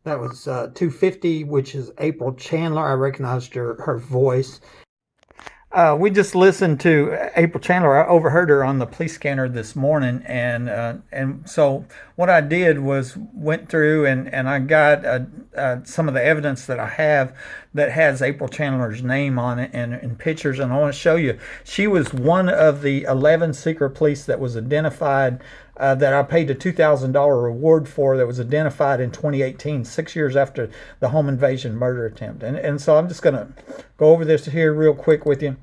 That was 250, which is April Chandler. I recognized her voice. We just listened to April Chandler. I overheard her on the police scanner this morning, and so what I did was went through and I got some of the evidence that I have that has April Chandler's name on it and pictures, and I want to show you. She was one of the 11 secret police that was identified. That I paid a $2,000 reward for, that was identified in 2018, 6 years after the home invasion murder attempt. And so I'm just going to go over this here real quick with you.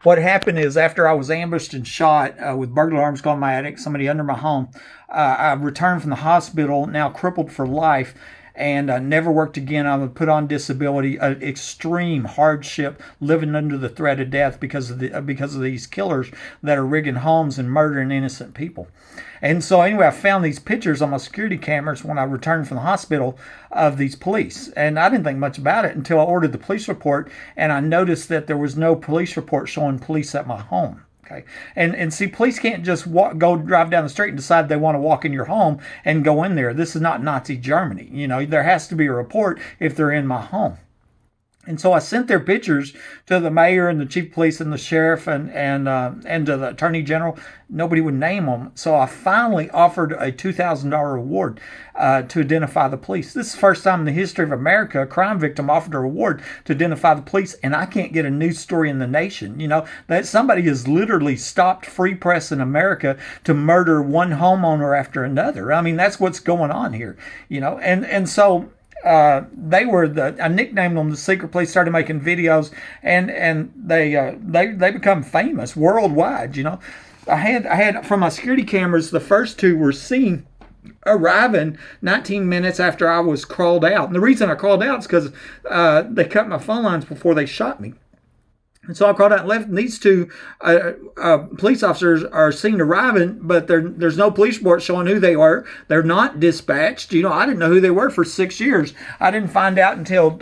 What happened is, after I was ambushed and shot with burglar alarms going in my attic, somebody under my home, I returned from the hospital, now crippled for life, and never worked again. I was put on disability, extreme hardship, living under the threat of death because of these killers that are rigging homes and murdering innocent people. And so anyway, I found these pictures on my security cameras when I returned from the hospital of these police. And I didn't think much about it until I ordered the police report, and I noticed that there was no police report showing police at my home. Okay. And see, police can't just go drive down the street and decide they want to walk in your home and go in there. This is not Nazi Germany. You know, there has to be a report if they're in my home. And so I sent their pictures to the mayor and the chief of police and the sheriff and to the attorney general. Nobody would name them. So I finally offered a $2,000 reward to identify the police. This is the first time in the history of America a crime victim offered a reward to identify the police, and I can't get a news story in the nation. You know, that somebody has literally stopped free press in America to murder one homeowner after another. I mean, that's what's going on here. You know, and so. I nicknamed them the Secret Police. Started making videos, and they become famous worldwide. You know, I had from my security cameras, the first two were seen arriving 19 minutes after I was crawled out. And the reason I crawled out is because they cut my phone lines before they shot me. And so I crawled out and left. And these two police officers are seen arriving, but there's no police report showing who they were. They're not dispatched. You know, I didn't know who they were for 6 years. I didn't find out until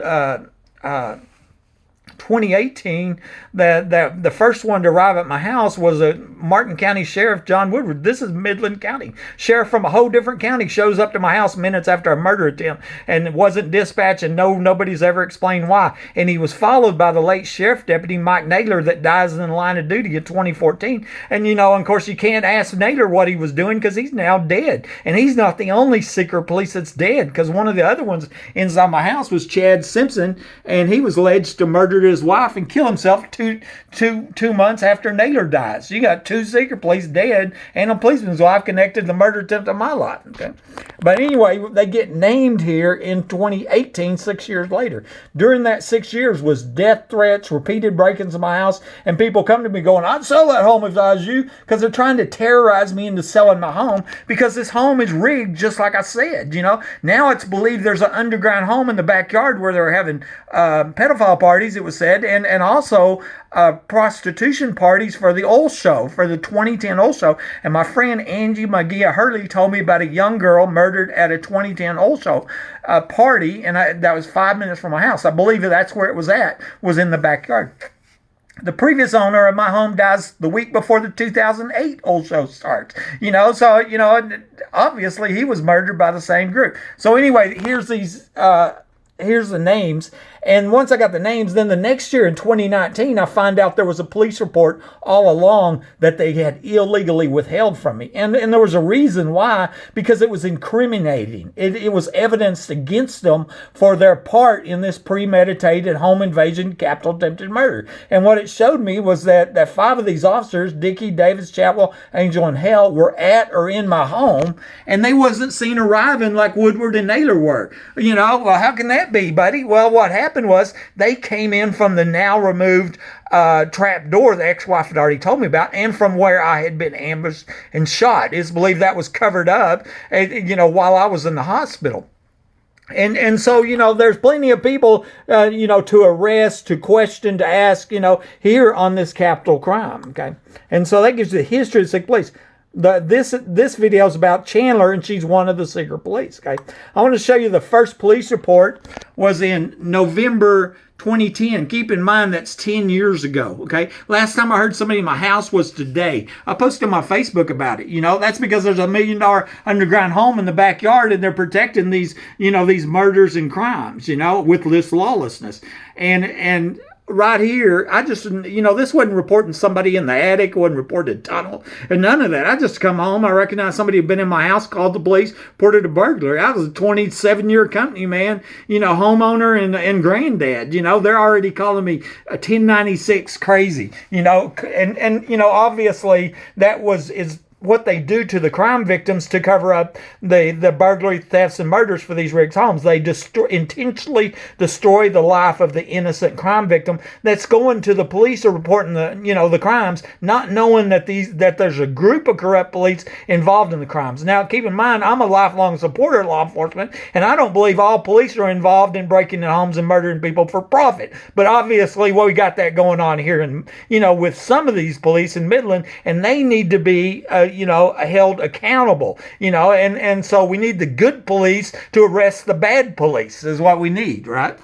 2018 that the first one to arrive at my house was a Martin County Sheriff, John Woodward. This is Midland County. Sheriff from a whole different county shows up to my house minutes after a murder attempt and wasn't dispatched, and nobody's ever explained why. And he was followed by the late Sheriff Deputy Mike Naylor that dies in the line of duty in 2014. And, you know, of course, you can't ask Naylor what he was doing because he's now dead. And he's not the only secret police that's dead, because one of the other ones inside my house was Chad Simpson, and he was alleged to murder his wife and kill himself two months after Naylor dies. So you got two secret police dead and a policeman's wife connected to the murder attempt of my life. Okay, but anyway, they get named here in 2018, 6 years later. During that 6 years was death threats, repeated break-ins of my house, and people come to me going, "I'd sell that home if I was you," because they're trying to terrorize me into selling my home, because this home is rigged, just like I said. You know, now it's believed there's an underground home in the backyard where they're having pedophile parties, it was said, and also prostitution parties for the oil show, for the 2010 oil show. And my friend Angie McGee Hurley told me about a young girl murdered at a 2010 oil show party, and that was 5 minutes from my house. I believe that's where it was in the backyard. The previous owner of my home dies the week before the 2008 oil show starts. You know, so, you know, obviously he was murdered by the same group. So anyway, here's the names. And once I got the names, then the next year in 2019, I find out there was a police report all along that they had illegally withheld from me. And there was a reason why, because it was incriminating. It was evidence against them for their part in this premeditated home invasion, capital attempted murder. And what it showed me was that 5 of these officers, Dickey, Davis, Chapwell, Angel, and Hell, were at or in my home, and they wasn't seen arriving like Woodward and Naylor were. You know, well, how can that be, buddy? Well, what happened was they came in from the now removed trap door the ex-wife had already told me about, and from where I had been ambushed and shot. It's believed that was covered up, you know, while I was in the hospital. And so, you know, there's plenty of people, you know, to arrest, to question, to ask, you know, here on this capital crime. Okay. And so that gives you the history of the Secret Police. This video is about Chandler, and she's one of the secret police. Okay, I want to show you the first police report was in November 2010. Keep in mind that's 10 years ago. Okay, last time I heard somebody in my house was today. I posted on my Facebook about it. That's because there's $1 million underground home in the backyard, and they're protecting these these murders and crimes with this lawlessness. And right here, I just, this wasn't reporting somebody in the attic, wasn't reported a tunnel, and none of that. I just come home, I recognized somebody had been in my house, called the police, reported a burglary. I was a 27-year company man, homeowner and granddad. They're already calling me a 1096 crazy, and obviously that is what they do to the crime victims to cover up the burglary, thefts, and murders for these rigged homes. They intentionally destroy the life of the innocent crime victim that's going to the police or reporting the crimes, not knowing that there's a group of corrupt police involved in the crimes. Now, keep in mind, I'm a lifelong supporter of law enforcement, and I don't believe all police are involved in breaking into homes and murdering people for profit. But obviously, we got that going on here, and with some of these police in Midland, and they need to be held accountable, and so we need the good police to arrest the bad police is what we need, right?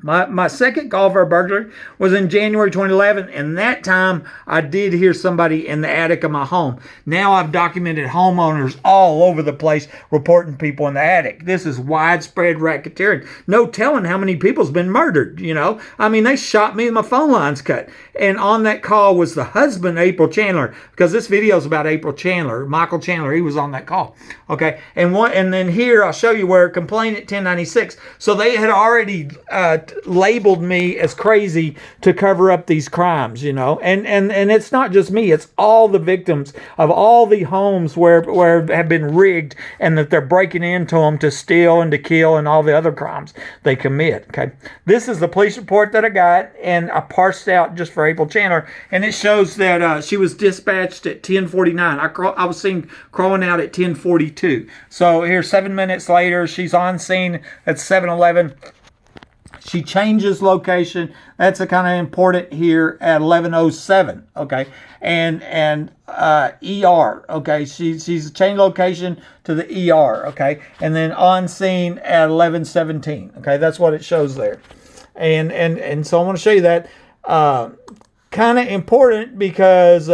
My second call for a burglary was in January 2011, and that time I did hear somebody in the attic of my home. Now I've documented homeowners all over the place reporting people in the attic. This is widespread racketeering. No telling how many people's been murdered, they shot me and my phone line's cut. And on that call was the husband, April Chandler, because this video is about April Chandler, Michael Chandler. He was on that call. Okay, and then here I'll show you where complainant 1096. So they had already labeled me as crazy to cover up these crimes, and it's not just me, it's all the victims of all the homes where have been rigged, and that they're breaking into them to steal and to kill and all the other crimes they commit. Okay, this is the police report that I got, and I parsed out just for April Chandler, and it shows that she was dispatched at 10:49. I was seen crawling out at 10:42. So here, 7 minutes later, she's on scene at 7-Eleven. She changes location. That's a kind of important here at 11:07. Okay, and ER. Okay, she's changed location to the ER. Okay, and then on scene at 11:17. Okay, that's what it shows there, and so I want to show you that. Kind of important because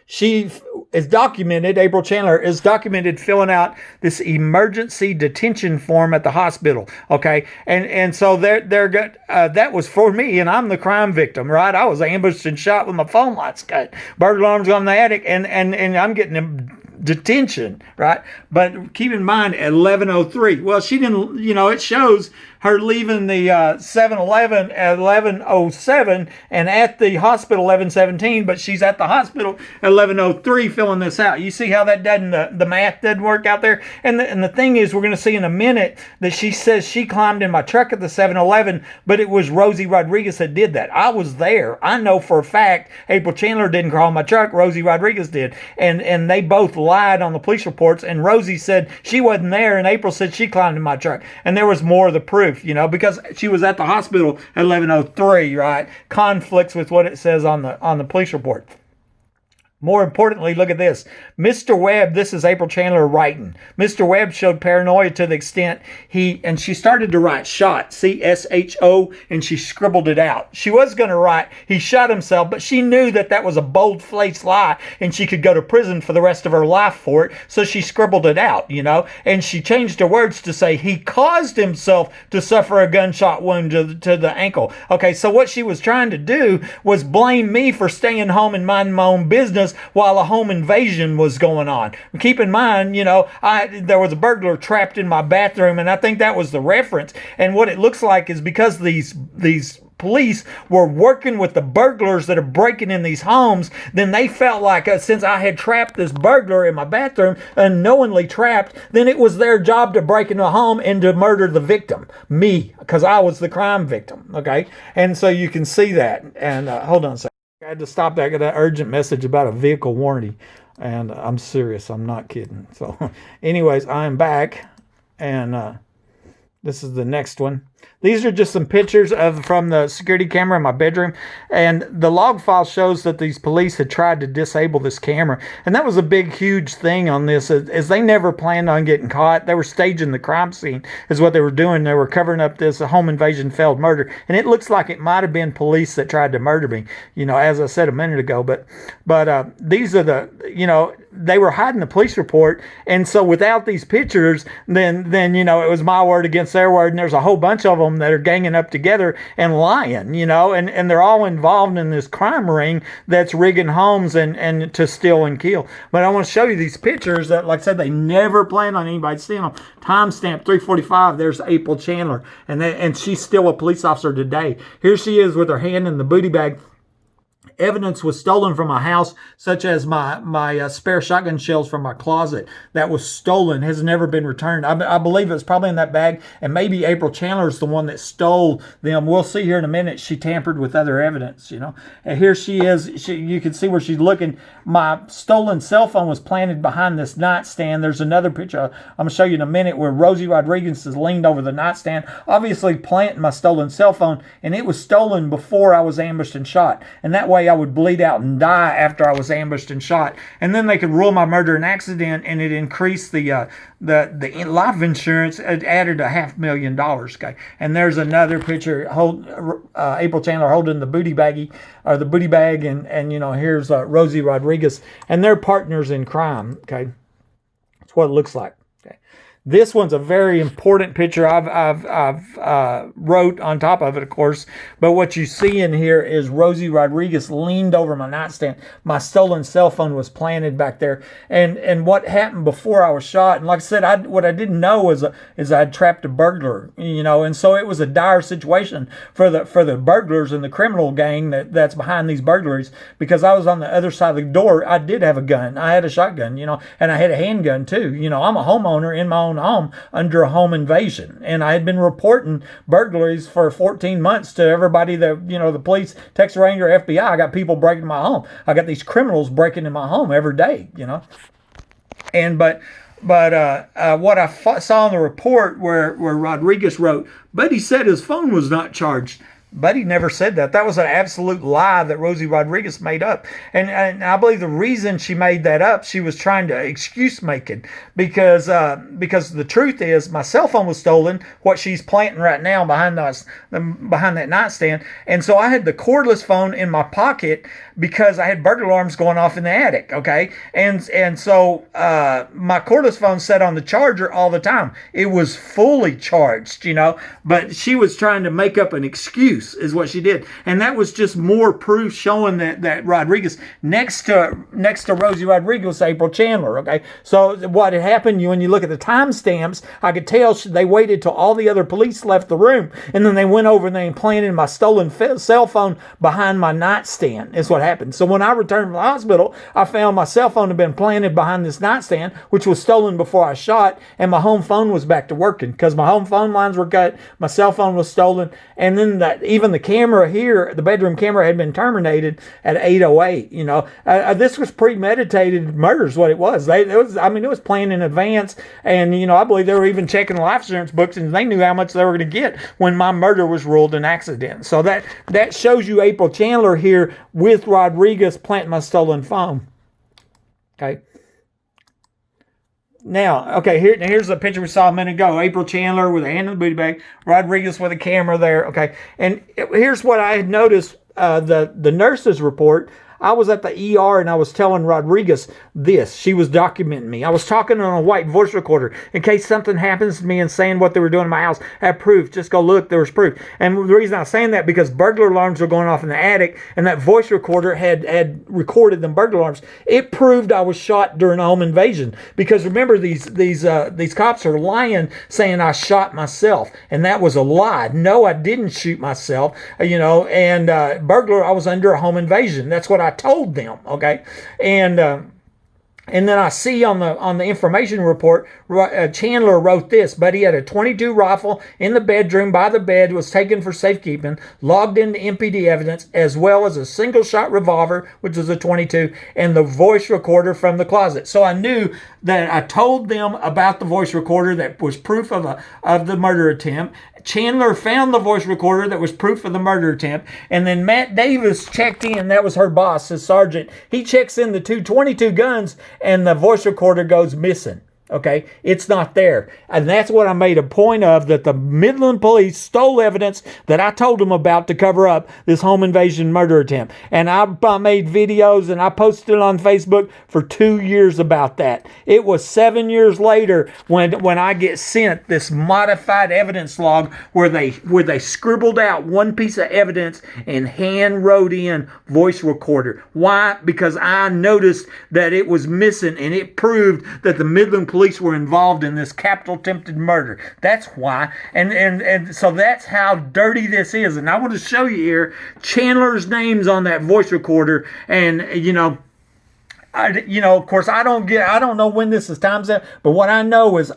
she is documented, April Chandler is documented filling out this emergency detention form at the hospital. Okay, and so that was for me, and I'm the crime victim, right? I was ambushed and shot with my phone lights cut, burglar alarms on the attic, and I'm getting detention, right? But keep in mind at 11:03. Well, she didn't. It shows her leaving the 7-Eleven at 11:07 and at the hospital 11:17, but she's at the hospital at 11:03 filling this out. You see how that the math doesn't work out there? And the thing is, we're going to see in a minute that she says she climbed in my truck at the 7-Eleven, but it was Rosie Rodriguez that did that. I was there. I know for a fact April Chandler didn't crawl in my truck. Rosie Rodriguez did. And they both lied on the police reports, and Rosie said she wasn't there, and April said she climbed in my truck. And there was more of the proof, because she was at the hospital at 11:03, right? Conflicts with what it says on the police report. More importantly, look at this. Mr. Webb, this is April Chandler writing. Mr. Webb showed paranoia to the extent she started to write shot, C-S-H-O, and she scribbled it out. She was going to write, he shot himself, but she knew that was a bold-faced lie, and she could go to prison for the rest of her life for it, so she scribbled it out, and she changed her words to say, he caused himself to suffer a gunshot wound to the ankle. Okay, so what she was trying to do was blame me for staying home and minding my own business while a home invasion was going on. Keep in mind, there was a burglar trapped in my bathroom, and I think that was the reference. And what it looks like is because these police were working with the burglars that are breaking in these homes, then they felt like since I had trapped this burglar in my bathroom, unknowingly trapped, then it was their job to break into a home and to murder the victim, me, because I was the crime victim. Okay, and so you can see that. And hold on a second. I had to stop that. I got an urgent message about a vehicle warranty, and I'm serious. I'm not kidding. So anyways, I'm back, and This is the next one. These are just some pictures from the security camera in my bedroom, and the log file shows that these police had tried to disable this camera, and that was a big, huge thing on this, as they never planned on getting caught. They were staging the crime scene, is what they were doing. They were covering up this home invasion failed murder, and it looks like it might have been police that tried to murder me, as I said a minute ago. But these are they were hiding the police report, and so without these pictures, then it was my word against their word, and there's a whole bunch of them that are ganging up together and lying, and they're all involved in this crime ring that's rigging homes and to steal and kill. But I want to show you these pictures that, like I said, they never planned on anybody stealing them. Timestamp 3:45. There's April Chandler, and she's still a police officer today. Here she is with her hand in the booty bag. Evidence was stolen from my house, such as my spare shotgun shells from my closet that was stolen, has never been returned. I believe it's probably in that bag, and maybe April Chandler is the one that stole them. We'll see here in a minute. She tampered with other evidence, And here she is. You can see where she's looking. My stolen cell phone was planted behind this nightstand. There's another picture I'm going to show you in a minute where Rosie Rodriguez is leaned over the nightstand, obviously planting my stolen cell phone, and it was stolen before I was ambushed and shot. And that way I would bleed out and die after I was ambushed and shot. And then they could rule my murder an accident, and it increased the life insurance. It added $500,000. Okay, and there's another picture. April Chandler holding the booty baggie, or the booty bag, and here's Rosie Rodriguez, and they're partners in crime. Okay, that's what it looks like. This one's a very important picture. I've wrote on top of it, of course. But what you see in here is Rosie Rodriguez leaned over my nightstand. My stolen cell phone was planted back there. And what happened before I was shot? And like I said, what I didn't know is I'd trapped a burglar. And so it was a dire situation for the burglars and the criminal gang that's behind these burglaries, because I was on the other side of the door. I did have a gun. I had a shotgun. And I had a handgun too. I'm a homeowner in my own home under a home invasion, and I had been reporting burglaries for 14 months to everybody that the police, Texas Ranger, FBI. I got people breaking my home. I got these criminals breaking in my home every day. And but what I saw in the report where Rodriguez wrote, but he said his phone was not charged. But he never said that. That was an absolute lie that Rosie Rodriguez made up. And I believe the reason she made that up, she was trying to excuse making, because the truth is my cell phone was stolen, what she's planting right now behind that nightstand. And so I had the cordless phone in my pocket because I had burglar alarms going off in the attic. Okay. And so my cordless phone sat on the charger all the time. It was fully charged, but she was trying to make up an excuse, is what she did. And that was just more proof showing that Rodriguez, next to Rosie Rodriguez, April Chandler. Okay, so what had happened, when you look at the timestamps, I could tell they waited till all the other police left the room, and then they went over and they implanted my stolen cell phone behind my nightstand. Is what happened. So when I returned from the hospital, I found my cell phone had been planted behind this nightstand, which was stolen before I shot, and my home phone was back to working because my home phone lines were cut, my cell phone was stolen, and then even the camera here, the bedroom camera, had been terminated at 8:08. This was premeditated murder, is what it was. It was planned in advance, and I believe they were even checking the life insurance books, and they knew how much they were going to get when my murder was ruled an accident. So that shows you April Chandler here with Rodriguez planting my stolen phone. Okay. Now, okay, here's the picture we saw a minute ago. April Chandler with a hand in the booty bag, Rodriguez with a camera there. Okay, and here's what I had noticed, the nurse's report. I was at the ER and I was telling Rodriguez this. She was documenting me. I was talking on a white voice recorder in case something happens to me and saying what they were doing in my house. I have proof. Just go look. There was proof. And the reason I was saying that, because burglar alarms were going off in the attic, and that voice recorder had recorded them burglar alarms. It proved I was shot during a home invasion. Because remember, these cops are lying, saying I shot myself, and that was a lie. No, I didn't shoot myself. And burglar, I was under a home invasion. That's what I told them. Okay, and And then I see on the information report, Chandler wrote this, but he had a .22 rifle in the bedroom by the bed, was taken for safekeeping, logged into MPD evidence, as well as a single-shot revolver, which was a .22, and the voice recorder from the closet. So I knew that I told them about the voice recorder that was proof of the murder attempt. Chandler found the voice recorder that was proof of the murder attempt, and then Matt Davis checked in. That was her boss, his sergeant. He checks in the 222 guns, and the voice recorder goes missing. Okay, it's not there. And that's what I made a point of, that the Midland police stole evidence that I told them about to cover up this home invasion murder attempt. And I made videos and I posted on Facebook for 2 years about that. It was 7 years later when I get sent this modified evidence log where they scribbled out one piece of evidence and hand wrote in voice recorder. Why? Because I noticed that it was missing, and it proved that the Midland police were involved in this capital attempted murder. That's why. And so that's how dirty this is. And I want to show you here Chandler's name's on that voice recorder. And of course, I don't know when this is timestamped, but what I know is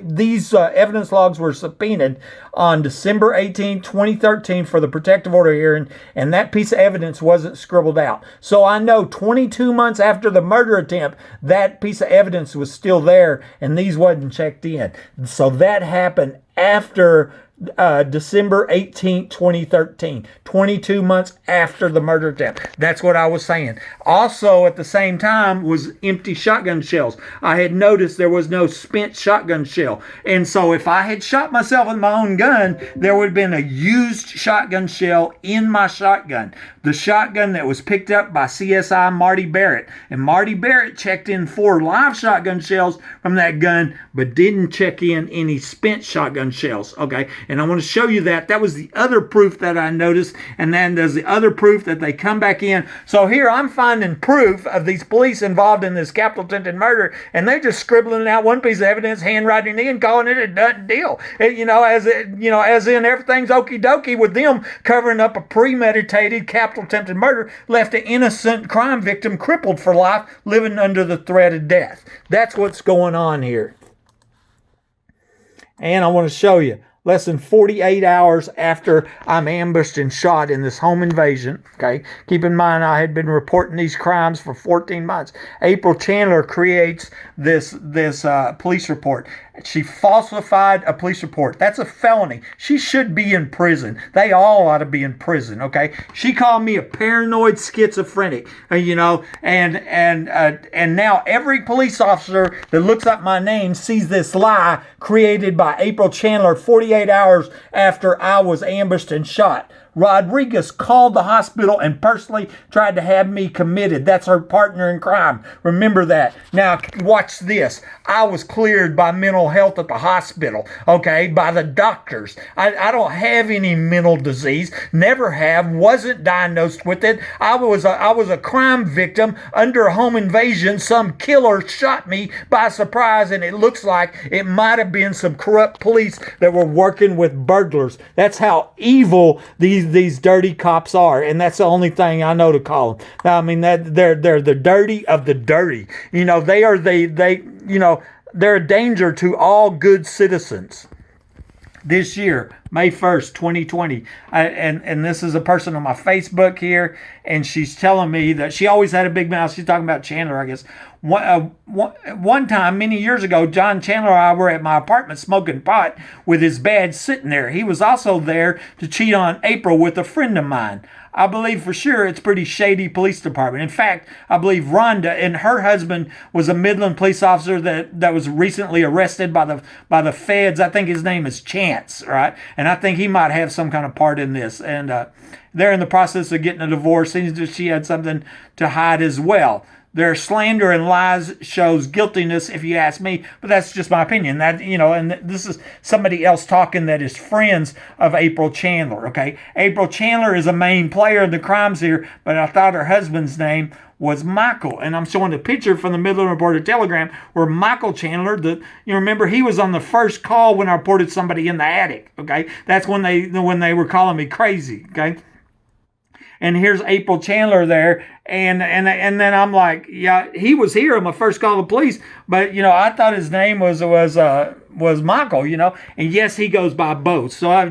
these evidence logs were subpoenaed on December 18, 2013 for the protective order hearing, and that piece of evidence wasn't scribbled out. So I know 22 months after the murder attempt, that piece of evidence was still there, and these wasn't checked in. So that happened after December 18, 2013, 22 months after the murder attempt. That's what I was saying. Also, at the same time, was empty shotgun shells. I had noticed there was no spent shotgun shell. And so if I had shot myself with my own gun, there would have been a used shotgun shell in my shotgun. The shotgun that was picked up by CSI Marty Barrett. And Marty Barrett checked in 4 live shotgun shells from that gun, but didn't check in any spent shotgun shells. Okay, and I want to show you that. That was the other proof that I noticed. And then there's the other proof that they come back in. So here I'm finding proof of these police involved in this capital attempted murder, and they're just scribbling out one piece of evidence, handwriting it in, calling it a done deal. As in everything's okie dokie with them covering up a premeditated capital attempted murder, left an innocent crime victim crippled for life, living under the threat of death. That's what's going on here. And I want to show you, less than 48 hours after I'm ambushed and shot in this home invasion, okay? Keep in mind, I had been reporting these crimes for 14 months. April Chandler creates this police report. She falsified a police report. That's a felony. She should be in prison. They all ought to be in prison, okay? She called me a paranoid schizophrenic, and now every police officer that looks up my name sees this lie created by April Chandler 48 hours after I was ambushed and shot. Rodriguez called the hospital and personally tried to have me committed. That's her partner in crime. Remember that. Now, watch this. I was cleared by mental health at the hospital, okay, by the doctors. I don't have any mental disease, never have, wasn't diagnosed with it. I was a crime victim under a home invasion. Some killer shot me by surprise, and it looks like it might have been some corrupt police that were working with burglars. That's how evil these dirty cops are, and that's the only thing I know to call them. I mean, that they're the dirty of the dirty. They're a danger to all good citizens. This year, May 1st, 2020, and this is a person on my Facebook here, and she's telling me that she always had a big mouth. She's talking about Chandler, I guess. One time, many years ago, John Chandler and I were at my apartment smoking pot with his badge sitting there. He was also there to cheat on April with a friend of mine. I believe for sure it's pretty shady police department. In fact, I believe Rhonda and her husband was a Midland police officer that was recently arrested by the feds. I think his name is Chance, right? And I think he might have some kind of part in this. And they're in the process of getting a divorce. Seems that she had something to hide as well. Their slander and lies shows guiltiness, if you ask me, but that's just my opinion. And this is somebody else talking that is friends of April Chandler, okay? April Chandler is a main player in the crimes here, but I thought her husband's name was Michael. And I'm showing a picture from the Midland Reporter-Telegram where Michael Chandler, remember he was on the first call when I reported somebody in the attic, okay? That's when they were calling me crazy, okay? and here's April Chandler there, and then I'm like, yeah, he was here on my first call to police, but I thought his name was Michael, and yes, he goes by both. So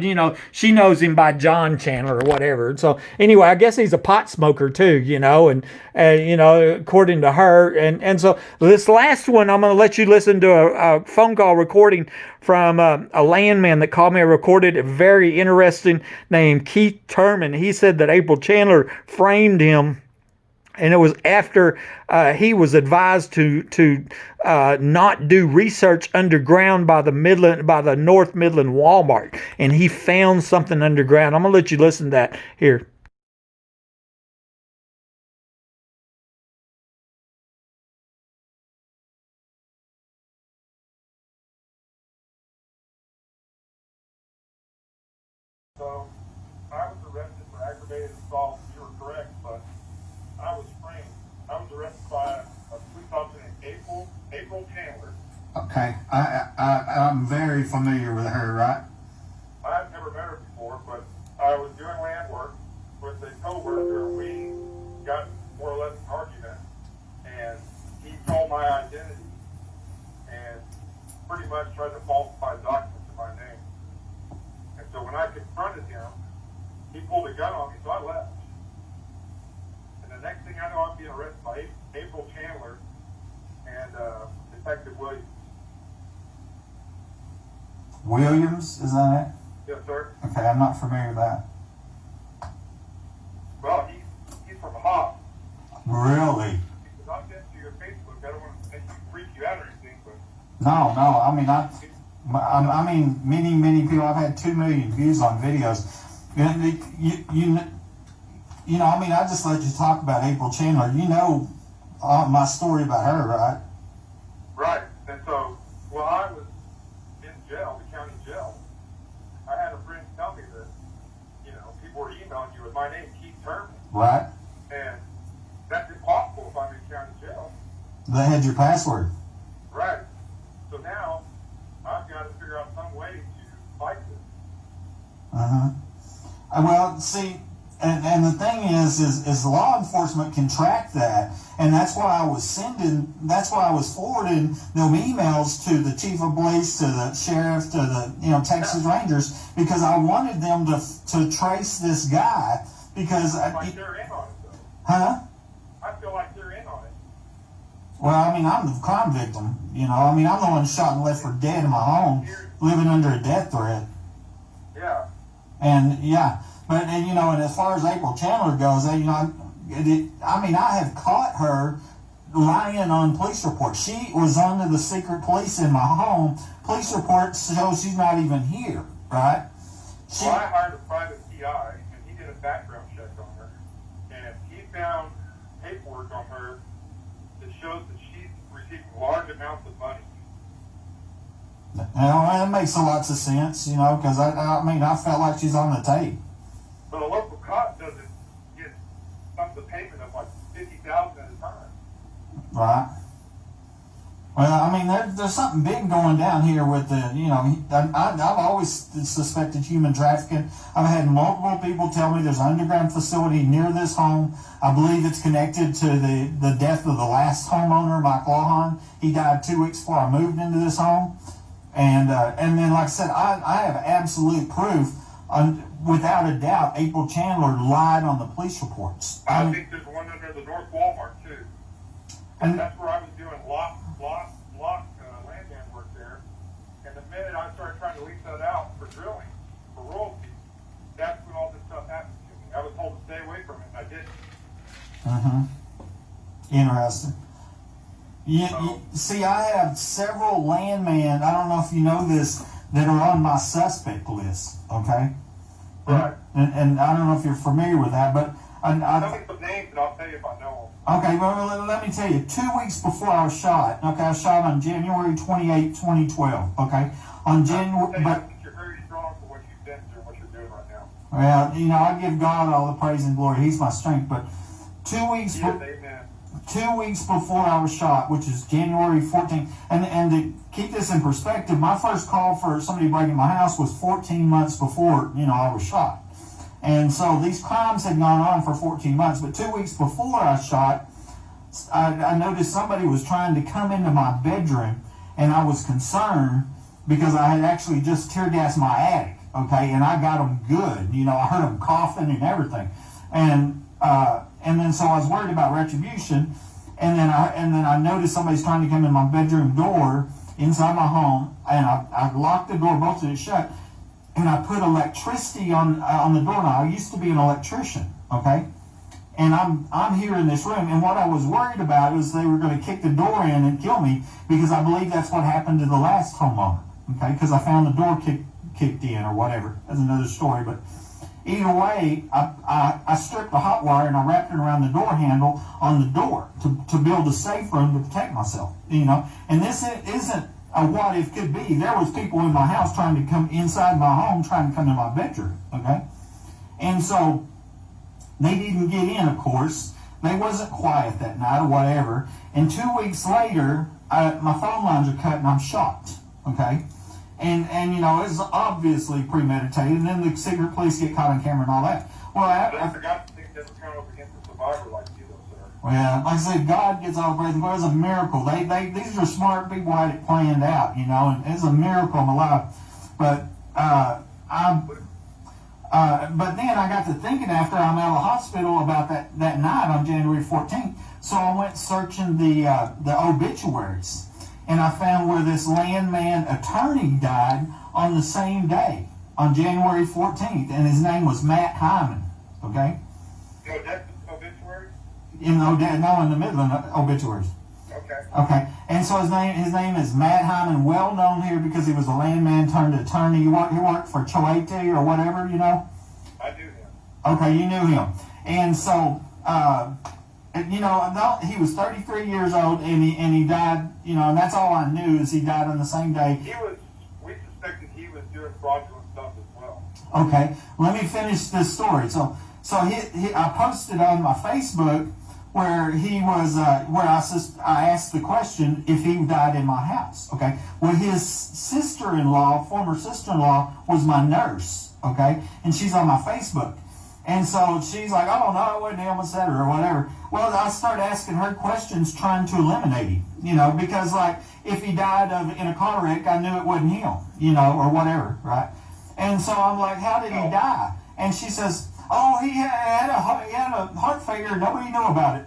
she knows him by John Chandler or whatever. So anyway, I guess he's a pot smoker too, and according to her, and so this last one, I'm going to let you listen to a phone call recording from a landman that called me. I recorded a very interesting named Keith Turman. He said that April Chandler framed him, and it was after he was advised to not do research underground by the North Midland Walmart, and he found something underground. I'm gonna let you listen to that here. So I was arrested for aggravated assault. You were correct, but I was framed. I was arrested by a police officer named April Chandler. Okay, I'm very familiar with her, right? I've never met her before, but I was doing land work with a coworker. We got more or less an argument, and he told my identity and pretty much tried to falsify documents in my name. And so when I confronted him, he pulled a gun on me, so I left. And the next thing I know, I'm being arrested by April Chandler and Detective Williams. Williams, is that Yes, sir. it? Okay, I'm not familiar with that. Well, he's from Hobbs. Really? Because I sent to your Facebook. I don't want to make you freak you out or anything, but No. I mean, I mean, many people. I've had 2 million views on videos. And I mean, I just let you talk about April Chandler. You know my story about her, right? right. And so, while I was in jail, the county jail, I had a friend tell me that, people were emailing you with my name, Keith Turman. Right. And that's impossible if I'm in county jail. They had your password. Right. So now, I've got to figure out some way to fight this. Well, see, and the thing is law enforcement can track that, and that's why I was forwarding them emails to the chief of police, to the sheriff, to the Texas Rangers, because I wanted them to trace this guy, because I feel like they're in on it, though. Huh? I feel like they're in on it. Well, I mean, I'm the crime victim. I mean, I'm the one shot and left for dead in my home, living under a death threat. Yeah. And yeah, but and as far as April Chandler goes, I have caught her lying on police reports. She was under the secret police in my home. Police reports show she's not even here, right? Well, I hired a private PI, and he did a background check on her, and he found paperwork on her that shows that she's receiving large amounts of money. That makes lots of sense, because I felt like she's on the tape. But a local cop doesn't get the payment of like $50,000 at a time. Right. Well, I mean, there's something big going down here with the, I've always suspected human trafficking. I've had multiple people tell me there's an underground facility near this home. I believe it's connected to the death of the last homeowner, Mike Lawhon. He died 2 weeks before I moved into this home. And then, like I said, I have absolute proof, without a doubt, April Chandler lied on the police reports. I think there's one under the North Walmart, too. And that's where I was doing lock landman work there. And the minute I started trying to lease that out for drilling, for royalties, that's when all this stuff happened to me. I was told to stay away from it, and I didn't. Interesting. See, I have several landmen, I don't know if you know this, that are on my suspect list, okay? Right. And I don't know if you're familiar with that, but Tell me some names, and I'll tell you if I know them. Okay, well, let me tell you. 2 weeks before I was shot, okay, I was shot on January 28, 2012, okay? On January, but you're very strong for what you've been through, what you're doing right now. well, I give God all the praise and glory. He's my strength, but 2 weeks Yes, amen. 2 weeks before I was shot, which is January 14th, and to keep this in perspective, my first call for somebody breaking my house was 14 months before, I was shot. And so these crimes had gone on for 14 months. But 2 weeks before I shot, I noticed somebody was trying to come into my bedroom, and I was concerned because I had actually just tear gassed my attic, okay, and I got them good. You know, I heard them coughing and everything, and then so I was worried about retribution, and then I noticed somebody's trying to come in my bedroom door inside my home, and I locked the door, bolted it shut, and I put electricity on the door. Now I used to be an electrician, okay. And I'm here in this room, and what I was worried about was they were going to kick the door in and kill me, because I believe that's what happened to the last homeowner, okay? Because I found the door kicked in or whatever. That's another story, but either way, I stripped the hot wire and I wrapped it around the door handle on the door to build a safe room to protect myself, you know? And this isn't a what if could be. There was people in my house trying to come inside my home, trying to come in my bedroom, okay? And so they didn't get in, of course. They wasn't quiet that night or whatever. And 2 weeks later, my phone lines are cut and I'm shocked, okay? And you know, it's obviously premeditated. And then the secret police get caught on camera and all that. Well, I forgot to think that's kind of against the survivor like you, though, sir. well, like I said, God gets all praise. But it's a miracle. These are smart people who had it planned out, you know, and it's a miracle I'm alive. But but then I got to thinking after I'm out of the hospital about that night on January 14th. So I went searching the obituaries, and I found where this landman attorney died on the same day, on January 14th, and his name was Matt Hyman. Okay. So that's the obituary? In the Midland obituaries. Okay. Okay, and so his name is Matt Hyman, well known here because he was a landman turned attorney. He worked for Choate or whatever, you know. I knew him. Okay, you knew him, and so you know, he was 33 years old, and he died. You know, and that's all I knew is he died on the same day. We suspected he was doing fraudulent stuff as well. Okay, let me finish this story. So I posted on my Facebook where he was, where I asked the question if he died in my house, okay? Well, his sister-in-law, former sister-in-law, was my nurse, okay? And she's on my Facebook. And so she's like, oh, no, it wasn't him, etc., or whatever. Well, I started asking her questions trying to eliminate him, you know, because, like, if he died in a car wreck, I knew it wasn't him, you know, or whatever, right? And so I'm like, how did he die? And she says, oh, he had a heart failure. Nobody knew about it.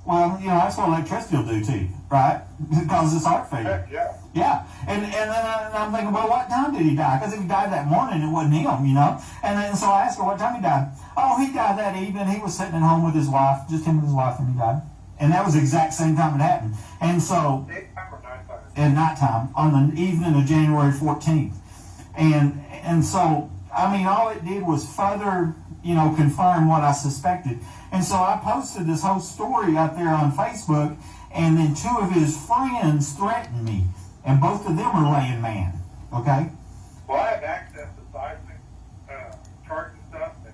Well, you know, that's what electricity will do to you, right? It causes heart failure. Heck, yeah. Yeah. And then I'm thinking, well, what time did he die? Because if he died that morning, it wasn't him, you know? And then so I asked her what time he died. Oh, he died that evening. He was sitting at home with his wife, just him and his wife, and he died. And that was the exact same time it happened. And so, Daytime or nighttime? at nighttime, on the evening of January 14th. And so, I mean, all it did was further, you know, confirm what I suspected. And so I posted this whole story out there on Facebook, and then two of his friends threatened me, and both of them are laying man, okay? Well, I have access to seismic charts and stuff, and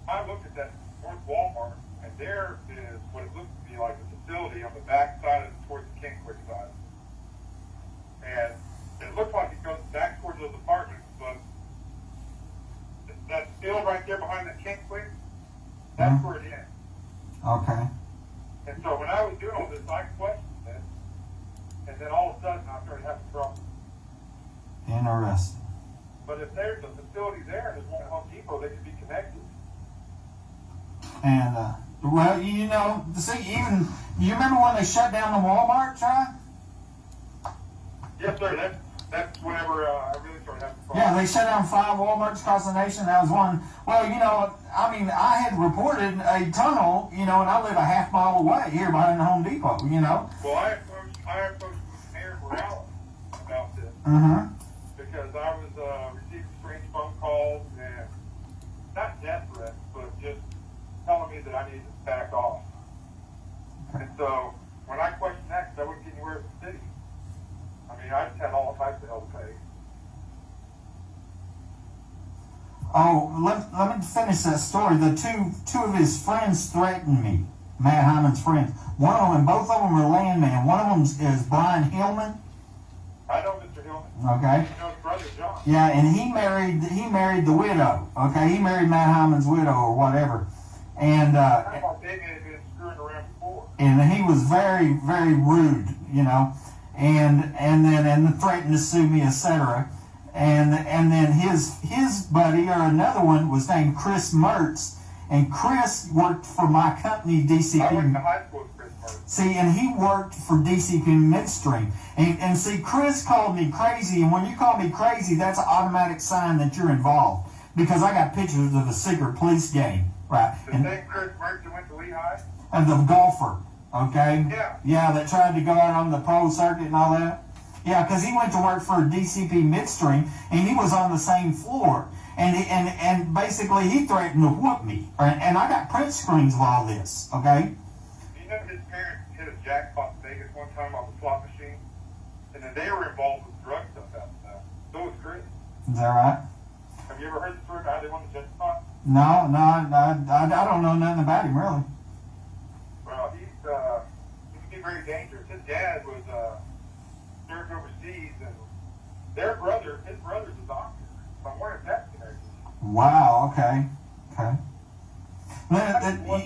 I looked at that North Walmart, and there is what it looks to be like a facility on the back side towards the Kingswick side. And it looks like it goes back towards those apartments, but that field right there behind that Kingswick, that's where it is. Okay. And so when I was doing all this, I questioned it, and then all of a sudden I started having trouble. Interesting. But if there's a facility there and there's one at Home Depot, they could be connected. And, well, you know, see, even, you remember when they shut down the Walmarts, right? Yes, sir. That's whenever I really started having problems. Yeah, they shut down 5 Walmarts across the nation. That was one. Well, you know, I mean, I had reported a tunnel, you know, and I live a half mile away here behind the Home Depot, you know. Well, I approached Mayor Morales about this because I was receiving strange phone calls and not death threats, but just telling me that I needed to back off. And so when I questioned that, because I wouldn't get anywhere in the city, I mean, I just had all types of hell to pay. Oh, let me finish that story. The two of his friends threatened me. Matt Hyman's friends. One of them, both of them are landman. One of them is Brian Hillman. I know Mr. Hillman. Okay. You know his brother, John. Yeah, and he married the widow. Okay, he married Matt Hyman's widow or whatever, and I thought they had been screwing around before. and he was very, very rude, you know, and then threatened to sue me, etc. And then his buddy or another one was named Chris Mertz, and Chris worked for my company DCP. I went to high school with Chris Mertz. See, and he worked for DCP Midstream. And see, Chris called me crazy, and when you call me crazy, that's an automatic sign that you're involved. Because I got pictures of a secret police game, right? The same Chris Mertz that went to Lehigh? And the golfer, okay? Yeah. Yeah, that tried to go out on the pro circuit and all that. Yeah, because he went to work for DCP Midstream, and he was on the same floor. And basically, he threatened to whoop me. And I got print screens of all this, okay? You know his parents hit a jackpot in Vegas one time on the slot machine? And then they were involved with drug stuff after that. So was Chris. Is that right? Have you ever heard the story about how they won the jackpot? No, I don't know nothing about him, really. Well, he can be very dangerous. His dad was served overseas, and his brother's a doctor. So I'm wondering if that's connected. Wow, okay.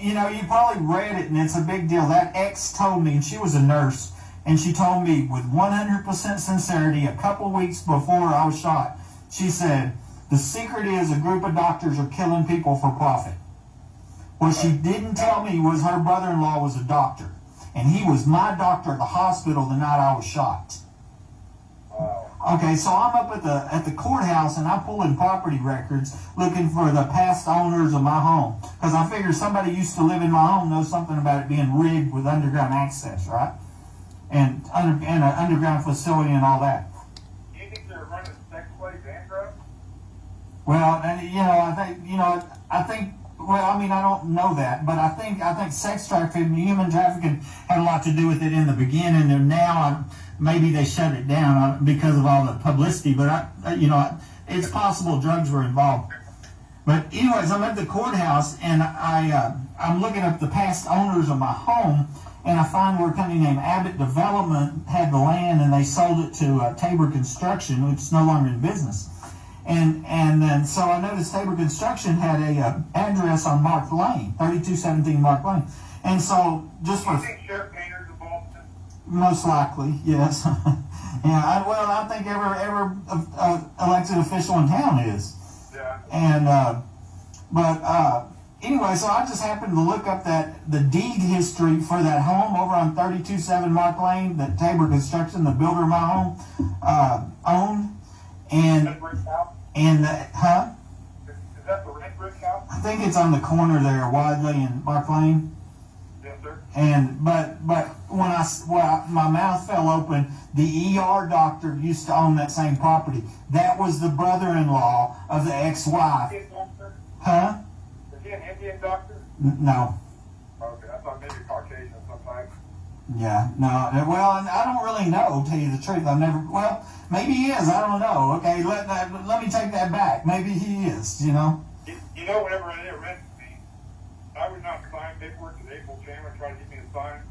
You know, you probably read it, and it's a big deal. That ex told me, and she was a nurse, and she told me with 100% sincerity a couple weeks before I was shot, she said, the secret is a group of doctors are killing people for profit. What she didn't tell me was her brother-in-law was a doctor, and he was my doctor at the hospital the night I was shot. Okay, so I'm up at the courthouse, and I'm pulling property records looking for the past owners of my home, because I figure somebody used to live in my home knows something about it being rigged with underground access, right? And an underground facility and all that. Do you think they're running sex slaves and drugs? Well, and I think. Well, I mean, I don't know that, but I think sex trafficking, human trafficking, had a lot to do with it in the beginning, and now maybe they shut it down because of all the publicity. But it's possible drugs were involved. But anyways, I'm at the courthouse, and I'm looking up the past owners of my home, and I find where a company named Abbott Development had the land, and they sold it to Tabor Construction, which is no longer in business. And then so I noticed Tabor Construction had a address on Mark Lane, 3217 Mark Lane. And so just Do you for think Sheriff Painter's involved in this? most likely, yes. Yeah, I think every elected official in town is. Yeah. And anyway, so I just happened to look up the deed history for that home over on 32-7 Mark Lane that Tabor Construction, the builder of my home, owned. Red brick house? And Is that the red brick house? I think it's on the corner there, Wadley and Mark Lane. Yes, sir. And but when my mouth fell open, the ER doctor used to own that same property. That was the brother-in-law of the ex-wife. Indian doctor? Huh? Is he an Indian doctor? No. Okay, I thought maybe Caucasian or something. Yeah, no. Well, and I don't really know, to tell you the truth. I've never. Well, maybe he is. I don't know. Okay, let me take that back. Maybe he is. You know. You know, whenever they arrested me, I would not sign paperwork to April Chandler trying to get me to sign.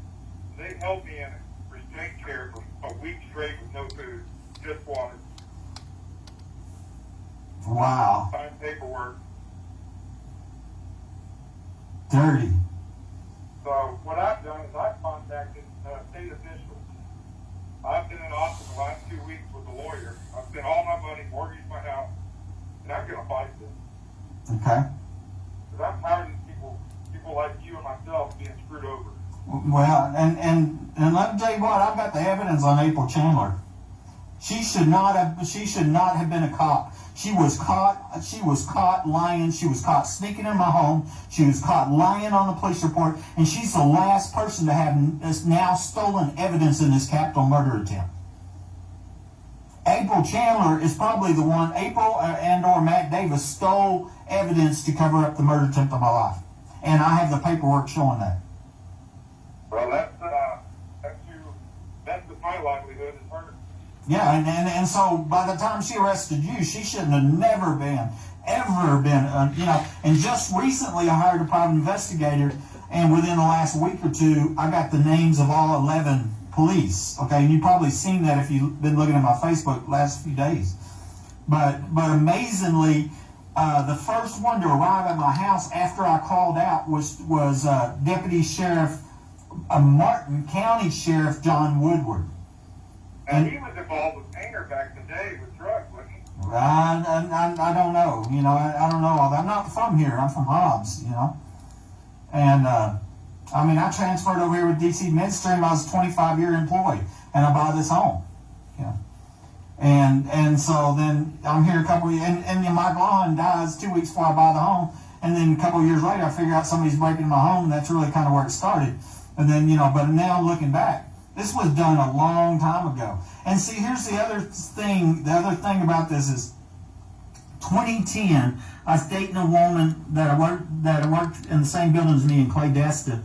They held me in a restraint chair for a week straight with no food, just water. Wow. Signed paperwork. Dirty. So what I've done is I've contacted state officials. I've been in Austin the last 2 weeks with a lawyer. I've spent all my money, mortgaged my house, and I'm going to fight this. Okay. Because I'm tired of these people like you and myself being screwed over. Well, and let me tell you what. I've got the evidence on April Chandler. She should not have been a cop. She was caught lying. She was caught sneaking in my home. She was caught lying on the police report. And she's the last person to have now stolen evidence in this capital murder attempt. April Chandler is probably the one. April and or Matt Davis stole evidence to cover up the murder attempt of my life. And I have the paperwork showing that. Well, that's my livelihood is her. Yeah, and so by the time she arrested you, she shouldn't have ever been, and just recently I hired a private investigator, and within the last week or two, I got the names of all 11 Police. Okay, and you've probably seen that if you've been looking at my Facebook last few days. But amazingly, the first one to arrive at my house after I called out was Deputy Sheriff Martin County Sheriff John Woodward. And he was involved with Painter back in the day with drugs, wasn't he? I don't know. You know, I don't know all that. I'm not from here. I'm from Hobbs, you know. And, I mean, I transferred over here with DC Midstream. I was a 25-year employee, and I bought this home, you know. And so then I'm here a couple of years, and then my lawn dies 2 weeks before I buy the home. And then a couple of years later, I figure out somebody's breaking my home, and that's really kind of where it started. And then, you know, but now looking back, this was done a long time ago. And see, here's the other thing about this is 2010, I was dating a woman that I worked in the same building as me in Claydesta,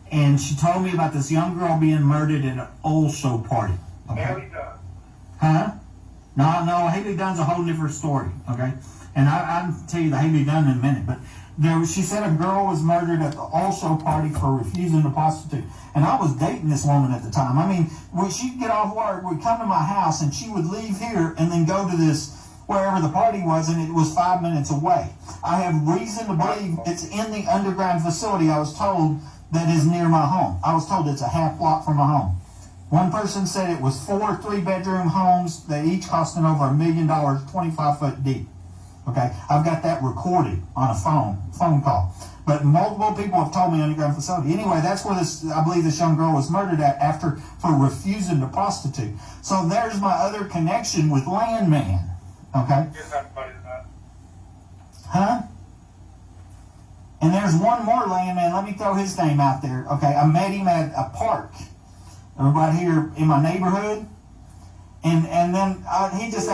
and she told me about this young girl being murdered at an old show party. Okay? Haley Dunn. Huh? No, Haley Dunn's a whole different story, okay? And I'll tell you the Haley Dunn in a minute, but she said a girl was murdered at the all show party for refusing to prostitute. And I was dating this woman at the time. I mean, when she'd get off work, we'd come to my house, and she would leave here and then go to this, wherever the party was, and it was 5 minutes away. I have reason to believe it's in the underground facility I was told that is near my home. I was told it's a half block from my home. One person said it was 4 3-bedroom homes that each costing over $1 million, 25 foot deep. Okay, I've got that recorded on a phone call. But multiple people have told me underground facility. Anyway, that's where I believe this young girl was murdered at for refusing to prostitute. So there's my other connection with Landman. Okay? Get everybody to that. Huh? And there's one more Landman. Let me throw his name out there. Okay, I met him at a park right here in my neighborhood. And then he just